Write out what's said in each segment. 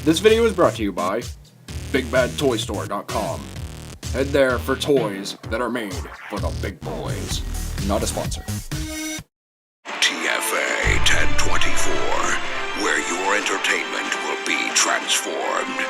This video is brought to you by BigBadToyStore.com. Head there for toys that are made for the big boys. Not a sponsor. TFA 1024, where your entertainment will be transformed.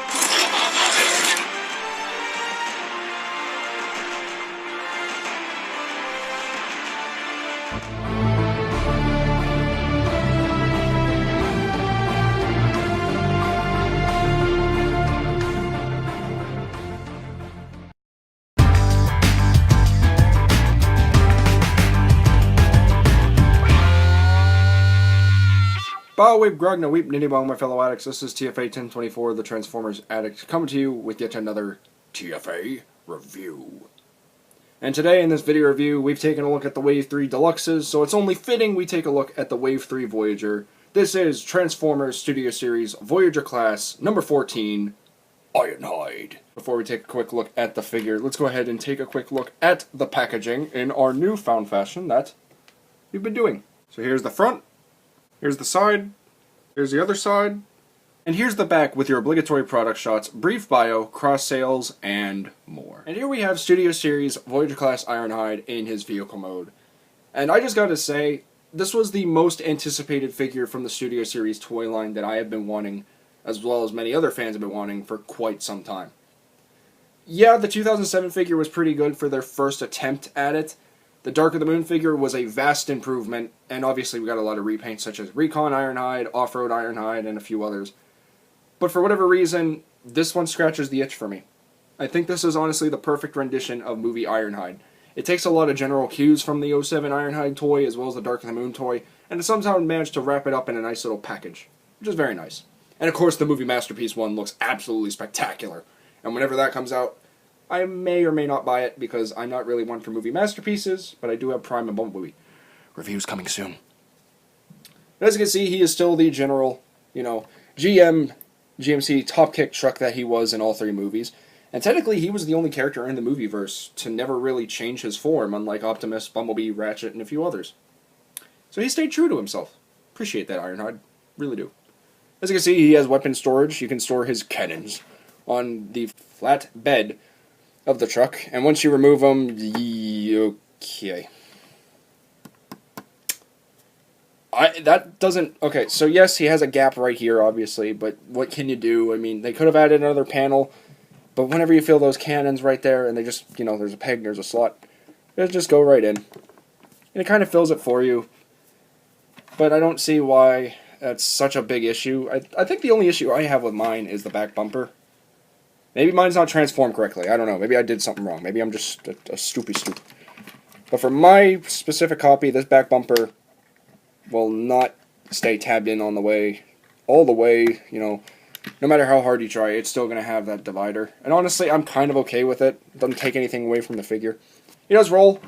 Bow, weep, grog, no weep, nitty bong, my fellow addicts. This is TFA 1024, the Transformers Addict, coming to you with yet another TFA review. And today in this video review, we've taken a look at the Wave 3 Deluxes, so it's only fitting we take a look at the Wave 3 Voyager. This is Transformers Studio Series Voyager Class number 14, Ironhide. Before we take a quick look at the figure, let's go ahead and take a quick look at the packaging in our newfound fashion that we've been doing. So here's the front. Here's the side, here's the other side, and here's the back with your obligatory product shots, brief bio, cross sales, and more. And here we have Studio Series Voyager Class Ironhide in his vehicle mode. And I just gotta say, this was the most anticipated figure from the Studio Series toy line that I have been wanting, as well as many other fans have been wanting for quite some time. Yeah, the 2007 figure was pretty good for their first attempt at it. The Dark of the Moon figure was a vast improvement, and obviously we got a lot of repaints such as Recon Ironhide, Off-Road Ironhide, and a few others. But for whatever reason, this one scratches the itch for me. I think this is honestly the perfect rendition of movie Ironhide. It takes a lot of general cues from the 07 Ironhide toy as well as the Dark of the Moon toy, and it somehow managed to wrap it up in a nice little package, which is very nice. And of course the movie Masterpiece one looks absolutely spectacular, and whenever that comes out, I may or may not buy it, because I'm not really one for movie masterpieces, but I do have Prime and Bumblebee reviews coming soon. As you can see, he is still the general, GMC top kick truck that he was in all three movies. And technically, he was the only character in the movieverse to never really change his form, unlike Optimus, Bumblebee, Ratchet, and a few others. So he stayed true to himself. Appreciate that, Ironhide. Really do. As you can see, he has weapon storage. You can store his cannons on the flat bed of the truck, and once you remove them, okay. Okay, so yes, he has a gap right here, obviously, but what can you do? I mean, they could have added another panel, but whenever you feel those cannons right there, and they just, there's a peg, there's a slot, they just go right in. And it kind of fills it for you, but I don't see why that's such a big issue. I think the only issue I have with mine is the back bumper. Maybe mine's not transformed correctly. I don't know. Maybe I did something wrong. Maybe I'm just a stoopy stoop. But for my specific copy, this back bumper will not stay tabbed in on the way, all the way, no matter how hard you try, it's still going to have that divider. And honestly, I'm kind of okay with it. It doesn't take anything away from the figure. He does roll,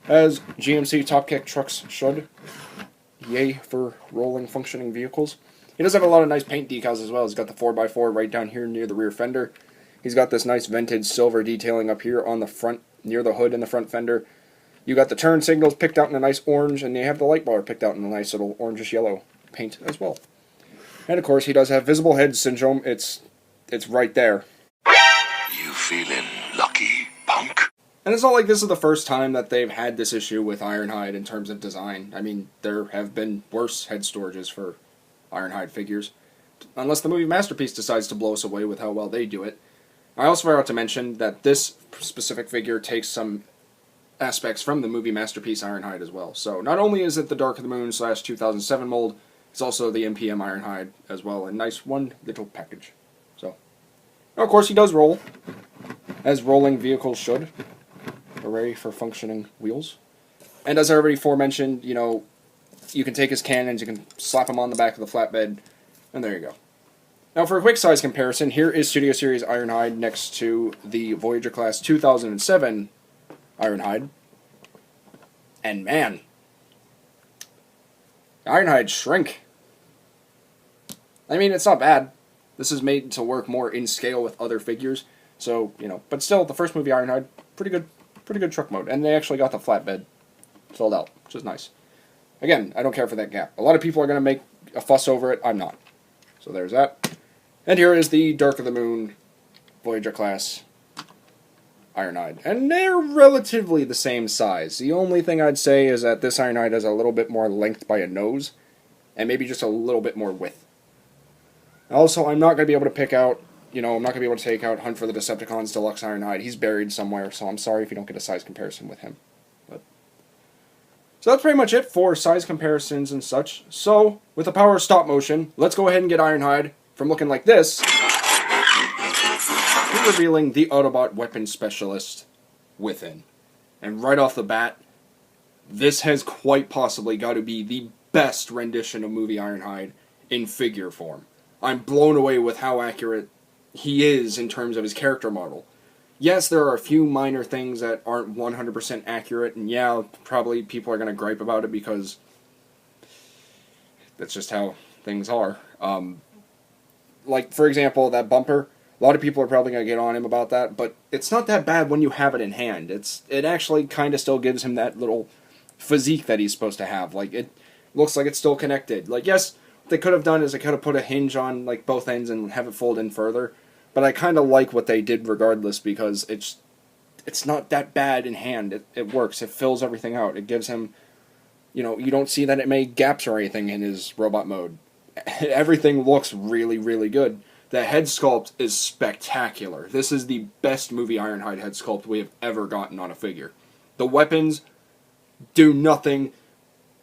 as GMC Top Kick trucks should. Yay for rolling, functioning vehicles. He does have a lot of nice paint decals as well. He's got the 4x4 right down here near the rear fender. He's got this nice vintage silver detailing up here on the front, near the hood and the front fender. You got the turn signals picked out in a nice orange, and you have the light bar picked out in a nice little orangish yellow paint as well. And of course, he does have visible head syndrome. It's right there. You feeling lucky, punk? And it's not like this is the first time that they've had this issue with Ironhide in terms of design. I mean, there have been worse head storages for Ironhide figures, unless the movie Masterpiece decides to blow us away with how well they do it. I also forgot to mention that this specific figure takes some aspects from the movie Masterpiece Ironhide as well. So not only is it the Dark of the Moon / 2007 mold, it's also the MPM Ironhide as well. A nice one little package. So, of course, he does roll, as rolling vehicles should. Hooray for functioning wheels. And as I already aforementioned, you can take his cannons, you can slap them on the back of the flatbed, and there you go. Now for a quick size comparison, here is Studio Series Ironhide next to the Voyager Class 2007 Ironhide. And man, Ironhide shrink. I mean, it's not bad. This is made to work more in scale with other figures. So, but still, the first movie Ironhide, pretty good truck mode. And they actually got the flatbed filled out, which is nice. Again, I don't care for that gap. A lot of people are going to make a fuss over it. I'm not. So there's that. And here is the Dark of the Moon Voyager class Ironhide. And they're relatively the same size. The only thing I'd say is that this Ironhide has a little bit more length by a nose, and maybe just a little bit more width. Also, I'm not going to be able to pick out, I'm not going to be able to take out Hunt for the Decepticons Deluxe Ironhide. He's buried somewhere, so I'm sorry if you don't get a size comparison with him. So that's pretty much it for size comparisons and such. So, with the power of stop motion, let's go ahead and get Ironhide from looking like this to revealing the Autobot weapon specialist within. And right off the bat, this has quite possibly got to be the best rendition of movie Ironhide in figure form. I'm blown away with how accurate he is in terms of his character model. Yes, there are a few minor things that aren't 100% accurate, and yeah, probably people are going to gripe about it because that's just how things are. Like, for example, that bumper, a lot of people are probably going to get on him about that, but it's not that bad when you have it in hand. It actually kind of still gives him that little physique that he's supposed to have. Like, it looks like it's still connected. Like, yes, what they could have done is they could have put a hinge on, like, both ends and have it fold in further. But I kind of like what they did regardless because it's not that bad in hand. It works. It fills everything out. It gives him, you don't see that it made gaps or anything in his robot mode. Everything looks really, really good. The head sculpt is spectacular. This is the best movie Ironhide head sculpt we have ever gotten on a figure. The weapons do nothing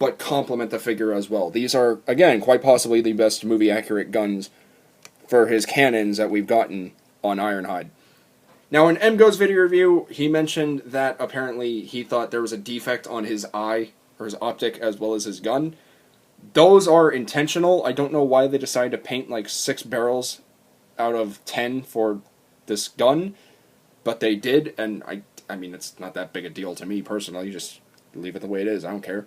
but complement the figure as well. These are, again, quite possibly the best movie accurate guns for his cannons that we've gotten on Ironhide. Now, in MGo's video review, he mentioned that apparently he thought there was a defect on his eye, or his optic, as well as his gun. Those are intentional. I don't know why they decided to paint like 6 barrels out of 10 for this gun, but they did, and I mean, it's not that big a deal to me personally, just leave it the way it is, I don't care.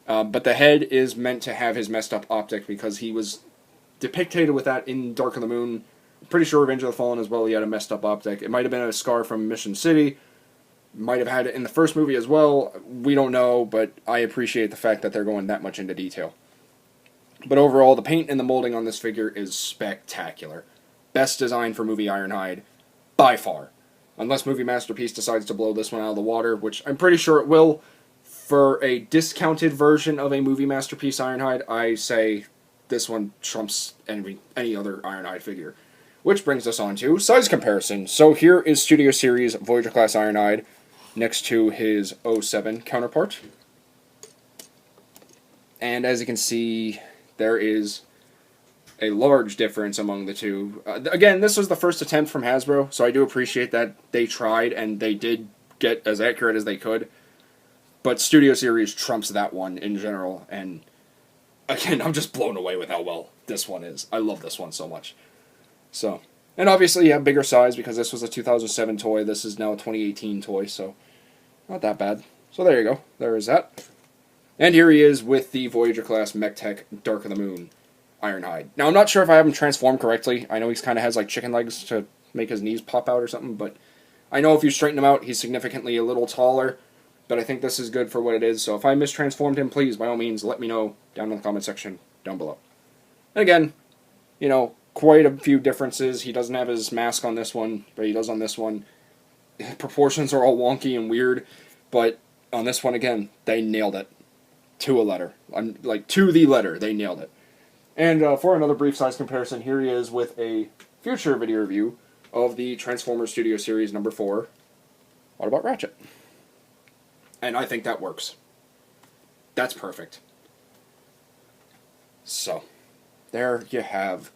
But the head is meant to have his messed up optic because he was depicted with that in Dark of the Moon. I'm pretty sure Revenge of the Fallen as well, he had a messed up optic. It might have been a scar from Mission City. Might have had it in the first movie as well. We don't know, but I appreciate the fact that they're going that much into detail. But overall, the paint and the molding on this figure is spectacular. Best design for movie Ironhide, by far. Unless Movie Masterpiece decides to blow this one out of the water, which I'm pretty sure it will. For a discounted version of a Movie Masterpiece Ironhide, I say this one trumps any other Ironhide figure. Which brings us on to size comparison. So here is Studio Series Voyager Class Ironhide next to his 07 counterpart. And as you can see, there is a large difference among the two. Again, this was the first attempt from Hasbro, so I do appreciate that they tried and they did get as accurate as they could. But Studio Series trumps that one in general, and again, I'm just blown away with how well this one is. I love this one so much. So, and obviously you have bigger size because this was a 2007 toy. This is now a 2018 toy, so not that bad. So there you go. There is that. And here he is with the Voyager class MechTech Dark of the Moon Ironhide. Now, I'm not sure if I have him transformed correctly. I know he kind of has like chicken legs to make his knees pop out or something, but I know if you straighten him out, he's significantly a little taller. But I think this is good for what it is, so if I mistransformed him, please, by all means, let me know down in the comment section down below. And again, quite a few differences. He doesn't have his mask on this one, but he does on this one. Proportions are all wonky and weird, but on this one, again, they nailed it. To a letter. To the letter, they nailed it. And for another brief size comparison, here he is with a future video review of the Transformers Studio Series number 4, Autobot Ratchet. And I think that works. That's perfect. So, there you have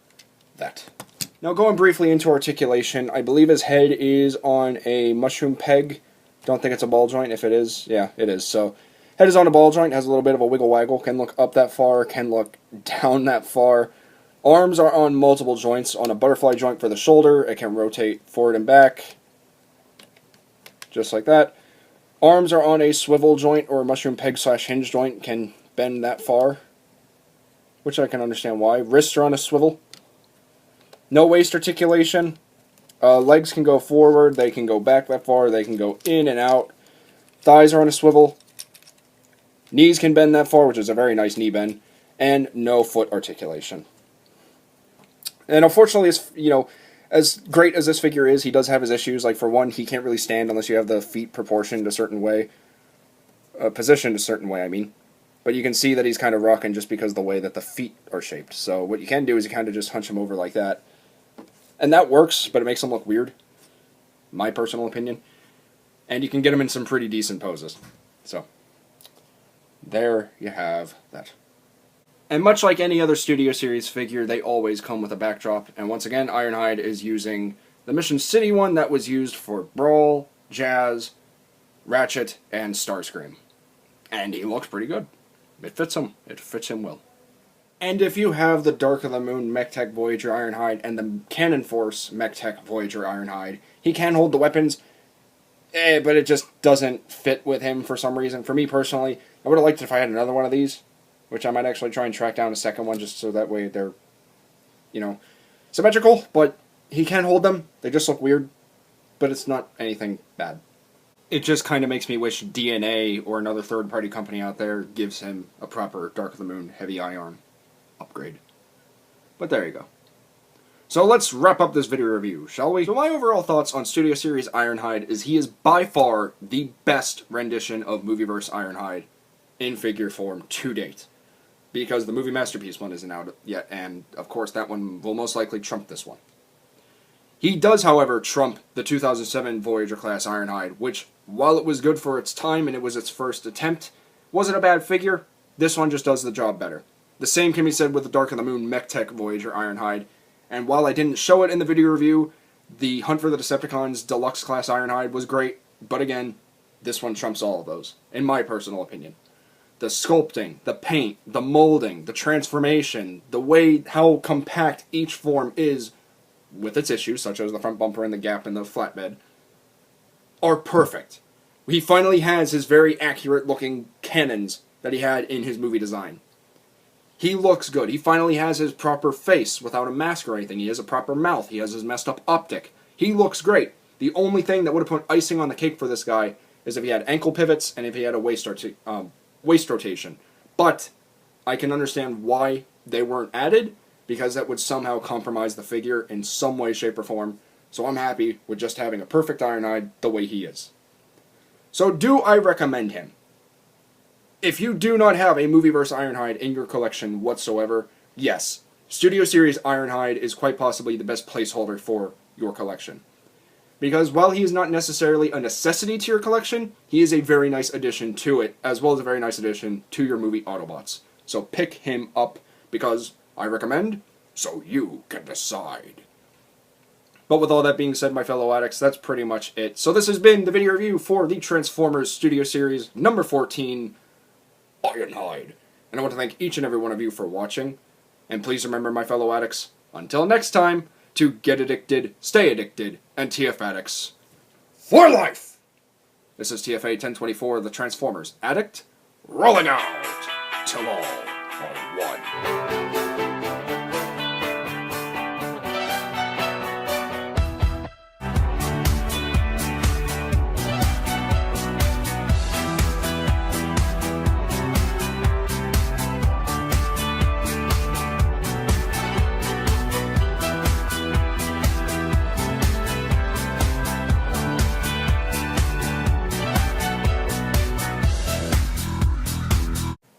that. Now going briefly into articulation, I believe his head is on a mushroom peg. Don't think it's a ball joint. If it is, yeah, it is. So, head is on a ball joint, has a little bit of a wiggle waggle, can look up that far, can look down that far. Arms are on multiple joints. On a butterfly joint for the shoulder, it can rotate forward and back, just like that. Arms are on a swivel joint or a mushroom peg / hinge joint, can bend that far, which I can understand why. Wrists are on a swivel. No waist articulation. Legs can go forward, they can go back that far, they can go in and out. Thighs are on a swivel. Knees can bend that far, which is a very nice knee bend. And no foot articulation. And unfortunately, as great as this figure is, he does have his issues. Like, for one, he can't really stand unless you have the feet proportioned a certain way. Positioned a certain way, I mean. But you can see that he's kind of rocking just because of the way that the feet are shaped. So what you can do is you kind of just hunch him over like that. And that works, but it makes him look weird. My personal opinion. And you can get him in some pretty decent poses. So, there you have that. And much like any other Studio Series figure, they always come with a backdrop. And once again, Ironhide is using the Mission City one that was used for Brawl, Jazz, Ratchet, and Starscream. And he looks pretty good. It fits him. It fits him well. And if you have the Dark of the Moon MechTech Voyager Ironhide and the Cannon Force MechTech Voyager Ironhide, he can hold the weapons, but it just doesn't fit with him for some reason. For me personally, I would have liked it if I had another one of these, which I might actually try and track down a second one just so that way they're, symmetrical, but he can hold them. They just look weird, but it's not anything bad. It just kind of makes me wish DNA or another third-party company out there gives him a proper Dark of the Moon Heavy Iron upgrade. But there you go. So let's wrap up this video review, shall we? So my overall thoughts on Studio Series Ironhide is he is by far the best rendition of Movieverse Ironhide in figure form to date. Because the Movie Masterpiece one isn't out yet, and of course that one will most likely trump this one. He does, however, trump the 2007 Voyager class Ironhide, which, while it was good for its time and it was its first attempt, wasn't a bad figure. This one just does the job better. The same can be said with the Dark of the Moon MechTech Voyager Ironhide, and while I didn't show it in the video review, the Hunt for the Decepticons Deluxe class Ironhide was great, but again, this one trumps all of those, in my personal opinion. The sculpting, the paint, the molding, the transformation, the way how compact each form is, with its issues, such as the front bumper and the gap in the flatbed, are perfect. He finally has his very accurate-looking cannons that he had in his movie design. He looks good. He finally has his proper face without a mask or anything. He has a proper mouth. He has his messed up optic. He looks great. The only thing that would have put icing on the cake for this guy is if he had ankle pivots and if he had a waist rotation. But I can understand why they weren't added, because that would somehow compromise the figure in some way, shape, or form. So I'm happy with just having a perfect Ironhide the way he is. So do I recommend him? If you do not have a Movieverse Ironhide in your collection whatsoever, yes, Studio Series Ironhide is quite possibly the best placeholder for your collection. Because while he is not necessarily a necessity to your collection, he is a very nice addition to it, as well as a very nice addition to your movie Autobots. So pick him up, because I recommend, so you can decide. But with all that being said, my fellow addicts, that's pretty much it. So this has been the video review for the Transformers Studio Series number 14, Ironhide. And I want to thank each and every one of you for watching. And please remember, my fellow addicts, until next time, to get addicted, stay addicted, and TF addicts for life! This is TFA 1024, the Transformers Addict, rolling out till all are one.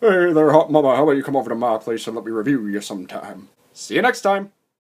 Hey there, hot mama, how about you come over to my place and let me review you sometime? See you next time!